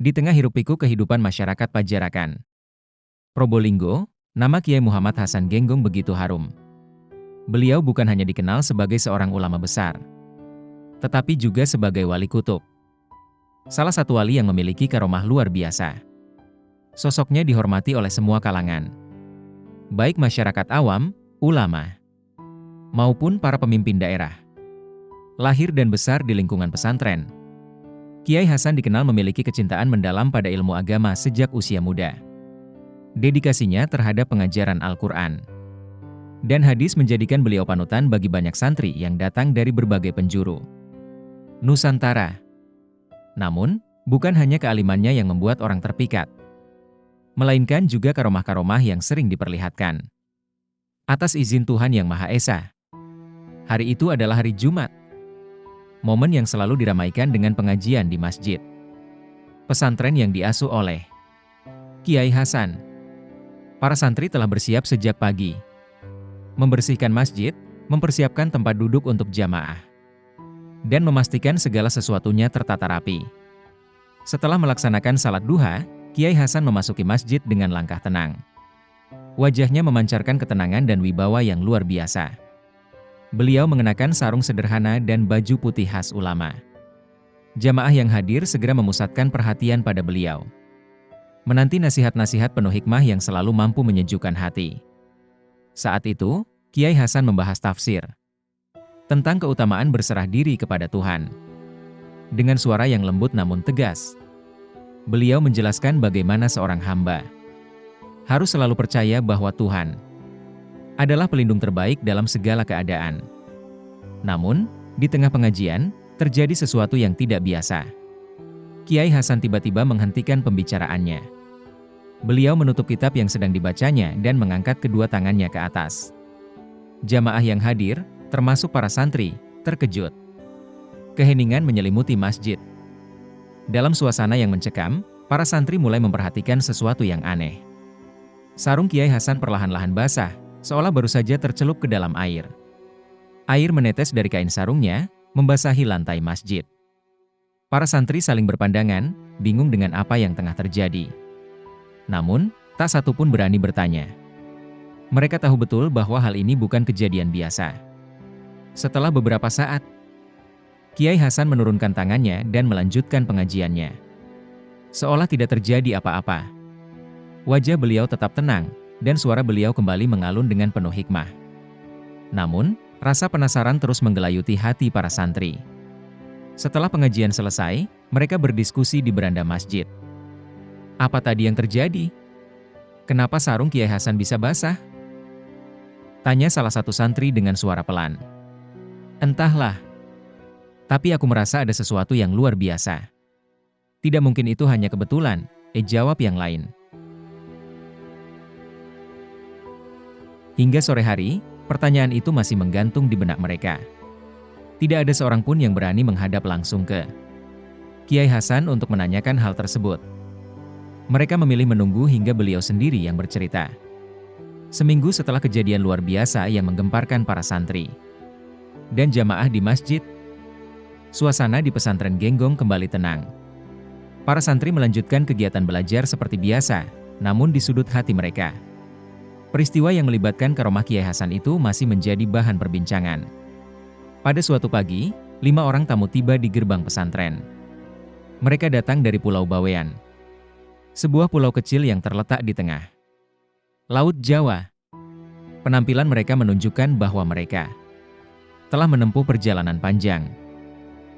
Di tengah hiruk-pikuk kehidupan masyarakat Pajarakan, Probolinggo, nama Kiai Muhammad Hasan Genggong begitu harum. Beliau bukan hanya dikenal sebagai seorang ulama besar, tetapi juga sebagai wali kutub. Salah satu wali yang memiliki karomah luar biasa. Sosoknya dihormati oleh semua kalangan, baik masyarakat awam, ulama, maupun para pemimpin daerah. Lahir dan besar di lingkungan pesantren, Kiai Hasan dikenal memiliki kecintaan mendalam pada ilmu agama sejak usia muda. Dedikasinya terhadap pengajaran Al-Quran dan hadis menjadikan beliau panutan bagi banyak santri yang datang dari berbagai penjuru Nusantara. Namun, bukan hanya kealimannya yang membuat orang terpikat, melainkan juga karomah-karomah yang sering diperlihatkan. Atas izin Tuhan Yang Maha Esa, hari itu adalah hari Jumat, momen yang selalu diramaikan dengan pengajian di masjid pesantren yang diasuh oleh Kiai Hasan. Para santri telah bersiap sejak pagi, membersihkan masjid, mempersiapkan tempat duduk untuk jamaah, dan memastikan segala sesuatunya tertata rapi. Setelah melaksanakan salat duha, Kiai Hasan memasuki masjid dengan langkah tenang. Wajahnya memancarkan ketenangan dan wibawa yang luar biasa. Beliau mengenakan sarung sederhana dan baju putih khas ulama. Jamaah yang hadir segera memusatkan perhatian pada beliau, menanti nasihat-nasihat penuh hikmah yang selalu mampu menyejukkan hati. Saat itu, Kiai Hasan membahas tafsir tentang keutamaan berserah diri kepada Tuhan. Dengan suara yang lembut namun tegas, beliau menjelaskan bagaimana seorang hamba harus selalu percaya bahwa Tuhan adalah pelindung terbaik dalam segala keadaan. Namun, di tengah pengajian, terjadi sesuatu yang tidak biasa. Kiai Hasan tiba-tiba menghentikan pembicaraannya. Beliau menutup kitab yang sedang dibacanya dan mengangkat kedua tangannya ke atas. Jamaah yang hadir, termasuk para santri, terkejut. Keheningan menyelimuti masjid. Dalam suasana yang mencekam, para santri mulai memperhatikan sesuatu yang aneh. Sarung Kiai Hasan perlahan-lahan basah, seolah baru saja tercelup ke dalam air. Air menetes dari kain sarungnya, membasahi lantai masjid. Para santri saling berpandangan, bingung dengan apa yang tengah terjadi. Namun, tak satu pun berani bertanya. Mereka tahu betul bahwa hal ini bukan kejadian biasa. Setelah beberapa saat, Kiai Hasan menurunkan tangannya dan melanjutkan pengajiannya. Seolah tidak terjadi apa-apa. Wajah beliau tetap tenang, dan suara beliau kembali mengalun dengan penuh hikmah. Namun, rasa penasaran terus menggelayuti hati para santri. Setelah pengajian selesai, mereka berdiskusi di beranda masjid. Apa tadi yang terjadi? Kenapa sarung Kiai Hasan bisa basah? Tanya salah satu santri dengan suara pelan. Entahlah. Tapi aku merasa ada sesuatu yang luar biasa. Tidak mungkin itu hanya kebetulan, jawab yang lain. Hingga sore hari, pertanyaan itu masih menggantung di benak mereka. Tidak ada seorang pun yang berani menghadap langsung ke Kiai Hasan untuk menanyakan hal tersebut. Mereka memilih menunggu hingga beliau sendiri yang bercerita. Seminggu setelah kejadian luar biasa yang menggemparkan para santri dan jamaah di masjid, suasana di pesantren Genggong kembali tenang. Para santri melanjutkan kegiatan belajar seperti biasa, namun di sudut hati mereka, peristiwa yang melibatkan karomah Kiai Hasan itu masih menjadi bahan perbincangan. Pada suatu pagi, 5 orang tamu tiba di gerbang pesantren. Mereka datang dari Pulau Bawean, sebuah pulau kecil yang terletak di tengah Laut Jawa. Penampilan mereka menunjukkan bahwa mereka telah menempuh perjalanan panjang.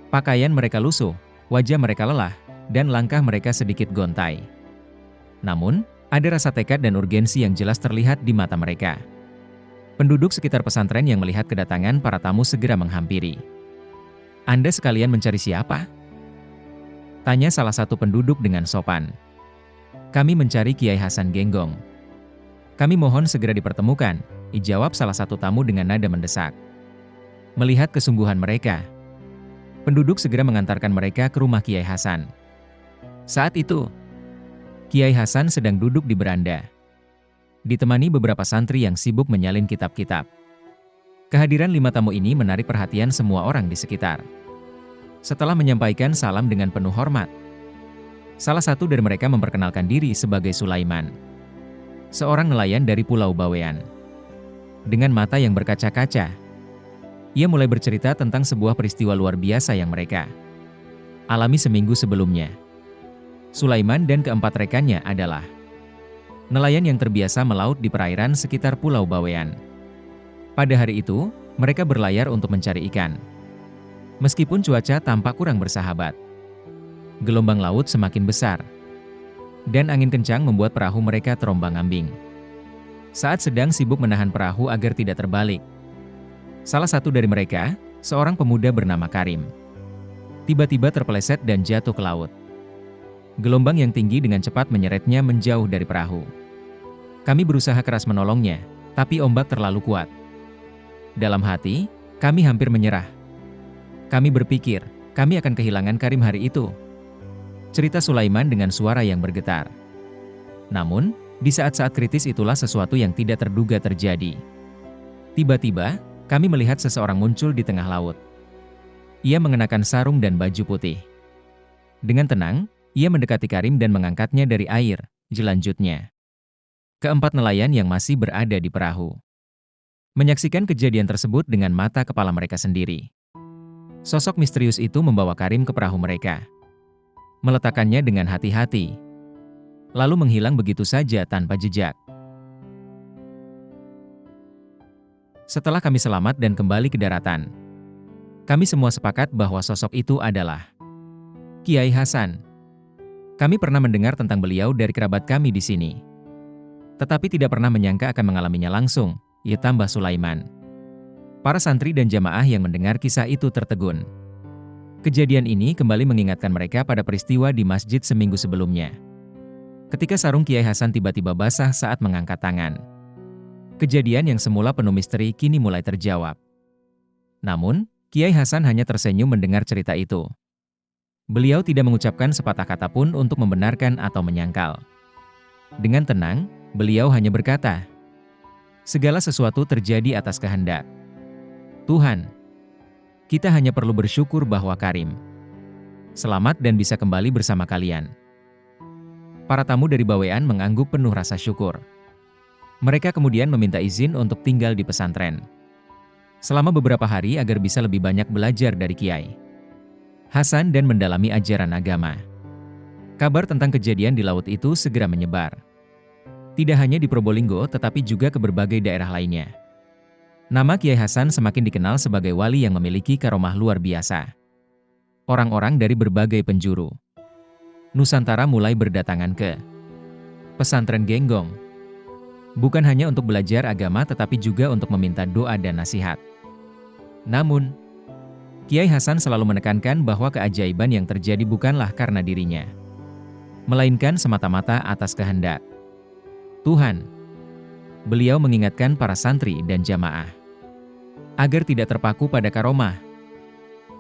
Pakaian mereka lusuh, wajah mereka lelah, dan langkah mereka sedikit gontai. Namun, ada rasa tekad dan urgensi yang jelas terlihat di mata mereka. Penduduk sekitar pesantren yang melihat kedatangan para tamu segera menghampiri. Anda sekalian mencari siapa? Tanya salah satu penduduk dengan sopan. Kami mencari Kiai Hasan Genggong. Kami mohon segera dipertemukan, jawab salah satu tamu dengan nada mendesak. Melihat kesungguhan mereka, penduduk segera mengantarkan mereka ke rumah Kiai Hasan. Saat itu, Kiai Hasan sedang duduk di beranda, ditemani beberapa santri yang sibuk menyalin kitab-kitab. Kehadiran 5 tamu ini menarik perhatian semua orang di sekitar. Setelah menyampaikan salam dengan penuh hormat, Salah satu dari mereka memperkenalkan diri sebagai Sulaiman, seorang nelayan dari Pulau Bawean. Dengan mata yang berkaca-kaca, ia mulai bercerita tentang sebuah peristiwa luar biasa yang mereka alami seminggu sebelumnya. Sulaiman dan keempat rekannya adalah nelayan yang terbiasa melaut di perairan sekitar Pulau Bawean. Pada hari itu, mereka berlayar untuk mencari ikan. Meskipun cuaca tampak kurang bersahabat, gelombang laut semakin besar, dan angin kencang membuat perahu mereka terombang-ambing. Saat sedang sibuk menahan perahu agar tidak terbalik, salah satu dari mereka, seorang pemuda bernama Karim, tiba-tiba terpeleset dan jatuh ke laut. Gelombang yang tinggi dengan cepat menyeretnya menjauh dari perahu. Kami berusaha keras menolongnya, tapi ombak terlalu kuat. Dalam hati, kami hampir menyerah. Kami berpikir, kami akan kehilangan Karim hari itu. Cerita Sulaiman dengan suara yang bergetar. Namun, di saat-saat kritis itulah sesuatu yang tidak terduga terjadi. Tiba-tiba, kami melihat seseorang muncul di tengah laut. Ia mengenakan sarung dan baju putih. Dengan tenang, ia mendekati Karim dan mengangkatnya dari air. Selanjutnya, keempat nelayan yang masih berada di perahu menyaksikan kejadian tersebut dengan mata kepala mereka sendiri. Sosok misterius itu membawa Karim ke perahu mereka, meletakkannya dengan hati-hati, lalu menghilang begitu saja tanpa jejak. Setelah kami selamat dan kembali ke daratan, kami semua sepakat bahwa sosok itu adalah Kiai Hasan. Kami pernah mendengar tentang beliau dari kerabat kami di sini, tetapi tidak pernah menyangka akan mengalaminya langsung, ia tambah Sulaiman. Para santri dan jamaah yang mendengar kisah itu tertegun. Kejadian ini kembali mengingatkan mereka pada peristiwa di masjid seminggu sebelumnya, ketika sarung Kiai Hasan tiba-tiba basah saat mengangkat tangan. Kejadian yang semula penuh misteri kini mulai terjawab. Namun, Kiai Hasan hanya tersenyum mendengar cerita itu. Beliau tidak mengucapkan sepatah kata pun untuk membenarkan atau menyangkal. Dengan tenang, beliau hanya berkata, "Segala sesuatu terjadi atas kehendak Tuhan. Kita hanya perlu bersyukur bahwa Karim selamat dan bisa kembali bersama kalian." Para tamu dari Bawean mengangguk penuh rasa syukur. Mereka kemudian meminta izin untuk tinggal di pesantren selama beberapa hari agar bisa lebih banyak belajar dari Kiai Hasan dan mendalami ajaran agama. Kabar tentang kejadian di laut itu segera menyebar, tidak hanya di Probolinggo tetapi juga ke berbagai daerah lainnya. Nama Kiai Hasan semakin dikenal sebagai wali yang memiliki karomah luar biasa. Orang-orang dari berbagai penjuru Nusantara mulai berdatangan ke pesantren Genggong, bukan hanya untuk belajar agama tetapi juga untuk meminta doa dan nasihat. Namun, Kiai Hasan selalu menekankan bahwa keajaiban yang terjadi bukanlah karena dirinya, melainkan semata-mata atas kehendak Tuhan. Beliau mengingatkan para santri dan jamaah agar tidak terpaku pada karomah,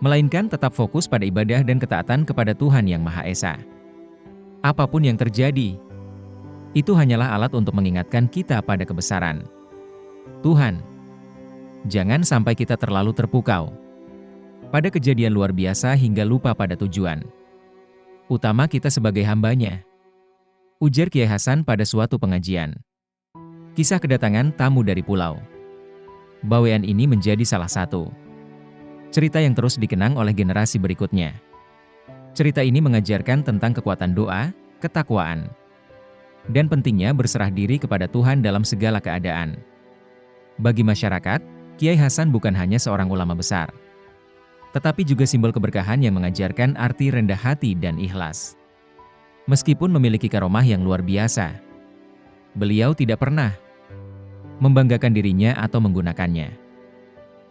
melainkan tetap fokus pada ibadah dan ketaatan kepada Tuhan Yang Maha Esa. Apapun yang terjadi, itu hanyalah alat untuk mengingatkan kita pada kebesaran Tuhan. Jangan sampai kita terlalu terpukau pada kejadian luar biasa hingga lupa pada tujuan utama kita sebagai hambanya, ujar Kiai Hasan pada suatu pengajian. Kisah kedatangan tamu dari Pulau Bawean ini menjadi salah satu cerita yang terus dikenang oleh generasi berikutnya. Cerita ini mengajarkan tentang kekuatan doa, ketakwaan, dan pentingnya berserah diri kepada Tuhan dalam segala keadaan. Bagi masyarakat, Kiai Hasan bukan hanya seorang ulama besar, tetapi juga simbol keberkahan yang mengajarkan arti rendah hati dan ikhlas. Meskipun memiliki karomah yang luar biasa, beliau tidak pernah membanggakan dirinya atau menggunakannya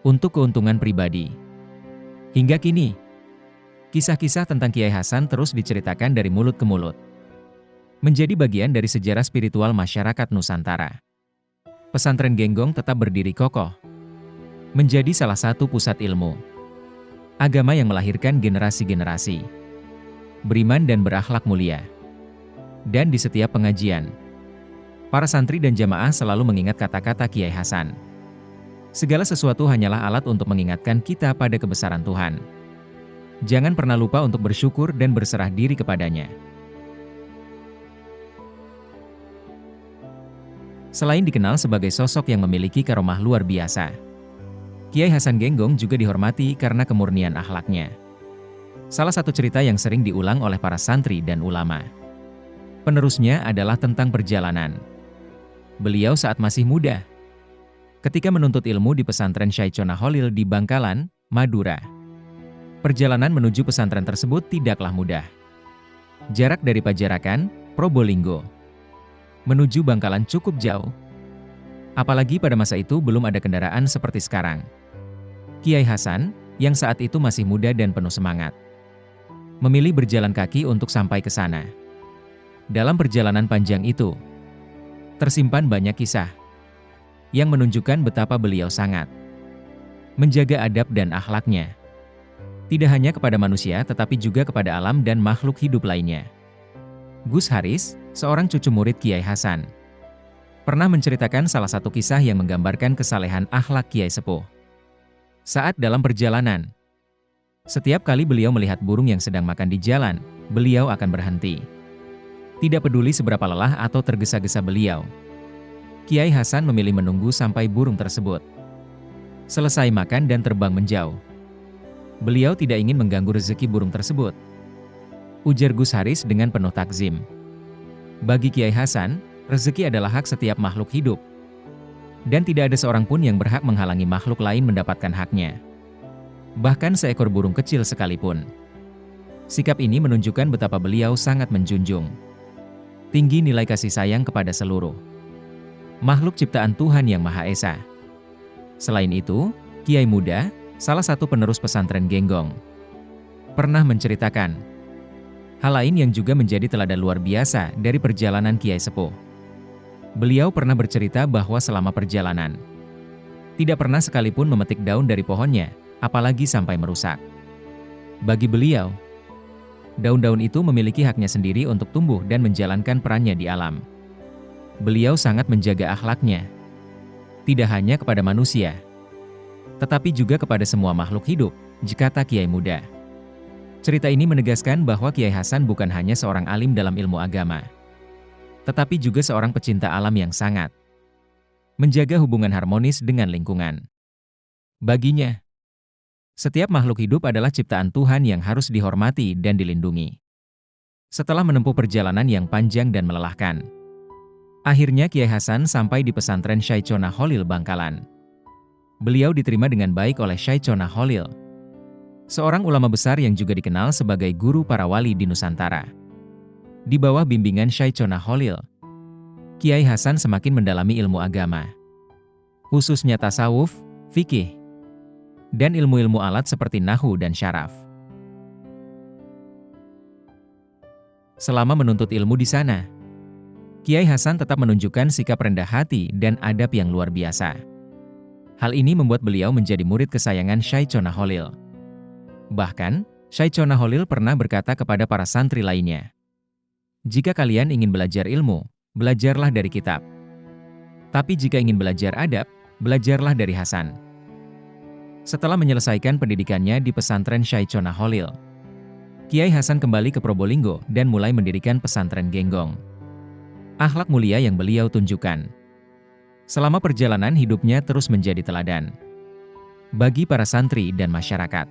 untuk keuntungan pribadi. Hingga kini, kisah-kisah tentang Kiai Hasan terus diceritakan dari mulut ke mulut, menjadi bagian dari sejarah spiritual masyarakat Nusantara. Pesantren Genggong tetap berdiri kokoh, menjadi salah satu pusat ilmu agama yang melahirkan generasi-generasi beriman dan berakhlak mulia. Dan di setiap pengajian, para santri dan jamaah selalu mengingat kata-kata Kiai Hasan. Segala sesuatu hanyalah alat untuk mengingatkan kita pada kebesaran Tuhan. Jangan pernah lupa untuk bersyukur dan berserah diri kepadanya. Selain dikenal sebagai sosok yang memiliki karomah luar biasa, Kiai Hasan Genggong juga dihormati karena kemurnian akhlaknya. Salah satu cerita yang sering diulang oleh para santri dan ulama penerusnya adalah tentang perjalanan beliau saat masih muda, ketika menuntut ilmu di pesantren Syekh Conakholil di Bangkalan, Madura. Perjalanan menuju pesantren tersebut tidaklah mudah. Jarak dari Pajarakan, Probolinggo, menuju Bangkalan cukup jauh. Apalagi pada masa itu belum ada kendaraan seperti sekarang. Kiai Hasan, yang saat itu masih muda dan penuh semangat, memilih berjalan kaki untuk sampai ke sana. Dalam perjalanan panjang itu, tersimpan banyak kisah yang menunjukkan betapa beliau sangat menjaga adab dan akhlaknya. Tidak hanya kepada manusia tetapi juga kepada alam dan makhluk hidup lainnya. Gus Haris, seorang cucu murid Kiai Hasan, pernah menceritakan salah satu kisah yang menggambarkan kesalehan akhlak Kiai Sepuh. Saat dalam perjalanan, setiap kali beliau melihat burung yang sedang makan di jalan, beliau akan berhenti. Tidak peduli seberapa lelah atau tergesa-gesa beliau, Kiai Hasan memilih menunggu sampai burung tersebut selesai makan dan terbang menjauh. Beliau tidak ingin mengganggu rezeki burung tersebut. Ujar Gus Haris dengan penuh takzim. Bagi Kiai Hasan, rezeki adalah hak setiap makhluk hidup. Dan tidak ada seorang pun yang berhak menghalangi makhluk lain mendapatkan haknya. Bahkan seekor burung kecil sekalipun. Sikap ini menunjukkan betapa beliau sangat menjunjung tinggi nilai kasih sayang kepada seluruh makhluk ciptaan Tuhan Yang Maha Esa. Selain itu, Kiai muda, salah satu penerus pesantren Genggong, pernah menceritakan hal lain yang juga menjadi teladan luar biasa dari perjalanan Kiai Sepuh. Beliau pernah bercerita bahwa selama perjalanan, tidak pernah sekalipun memetik daun dari pohonnya, apalagi sampai merusak. Bagi beliau, daun-daun itu memiliki haknya sendiri untuk tumbuh dan menjalankan perannya di alam. Beliau sangat menjaga akhlaknya, tidak hanya kepada manusia, tetapi juga kepada semua makhluk hidup, kata Kiai muda. Cerita ini menegaskan bahwa Kiai Hasan bukan hanya seorang alim dalam ilmu agama, tetapi juga seorang pecinta alam yang sangat menjaga hubungan harmonis dengan lingkungan. Baginya, setiap makhluk hidup adalah ciptaan Tuhan yang harus dihormati dan dilindungi. Setelah menempuh perjalanan yang panjang dan melelahkan, akhirnya Kiai Hasan sampai di pesantren Syekh Conakholil Bangkalan. Beliau diterima dengan baik oleh Syekh Conakholil, seorang ulama besar yang juga dikenal sebagai guru para wali di Nusantara. Di bawah bimbingan Syekh Conakholil, Kiai Hasan semakin mendalami ilmu agama, khususnya tasawuf, fikih, dan ilmu-ilmu alat seperti nahwu dan syaraf. Selama menuntut ilmu di sana, Kiai Hasan tetap menunjukkan sikap rendah hati dan adab yang luar biasa. Hal ini membuat beliau menjadi murid kesayangan Syekh Conakholil. Bahkan, Syekh Conakholil pernah berkata kepada para santri lainnya, "Jika kalian ingin belajar ilmu, belajarlah dari kitab. Tapi jika ingin belajar adab, belajarlah dari Hasan." Setelah menyelesaikan pendidikannya di pesantren Syekh Conakholil, Kiai Hasan kembali ke Probolinggo dan mulai mendirikan pesantren Genggong. Akhlak mulia yang beliau tunjukkan selama perjalanan hidupnya terus menjadi teladan bagi para santri dan masyarakat.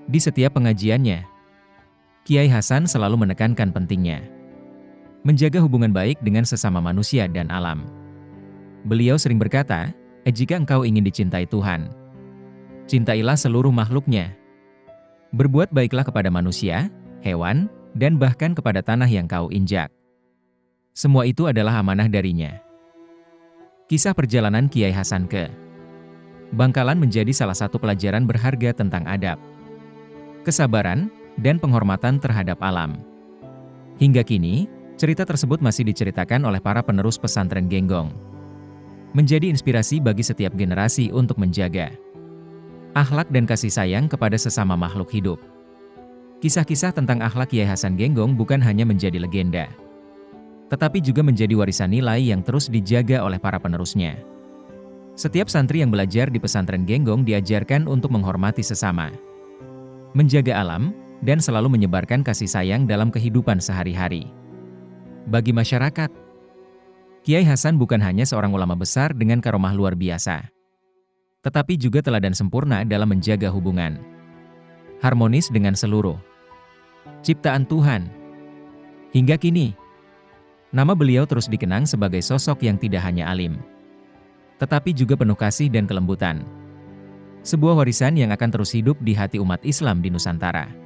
Di setiap pengajiannya, Kiai Hasan selalu menekankan pentingnya menjaga hubungan baik dengan sesama manusia dan alam. Beliau sering berkata, "Jika engkau ingin dicintai Tuhan, cintailah seluruh makhluknya. Berbuat baiklah kepada manusia, hewan, dan bahkan kepada tanah yang kau injak. Semua itu adalah amanah darinya." Kisah perjalanan Kiai Hasan ke Bangkalan menjadi salah satu pelajaran berharga tentang adab, kesabaran, dan penghormatan terhadap alam. Hingga kini, cerita tersebut masih diceritakan oleh para penerus pesantren Genggong, menjadi inspirasi bagi setiap generasi untuk menjaga akhlak dan kasih sayang kepada sesama makhluk hidup. Kisah-kisah tentang akhlak Kiai Hasan Genggong bukan hanya menjadi legenda, tetapi juga menjadi warisan nilai yang terus dijaga oleh para penerusnya. Setiap santri yang belajar di pesantren Genggong diajarkan untuk menghormati sesama, menjaga alam, dan selalu menyebarkan kasih sayang dalam kehidupan sehari-hari. Bagi masyarakat, Kiai Hasan bukan hanya seorang ulama besar dengan karomah luar biasa, tetapi juga teladan sempurna dalam menjaga hubungan harmonis dengan seluruh ciptaan Tuhan. Hingga kini, nama beliau terus dikenang sebagai sosok yang tidak hanya alim, tetapi juga penuh kasih dan kelembutan. Sebuah warisan yang akan terus hidup di hati umat Islam di Nusantara.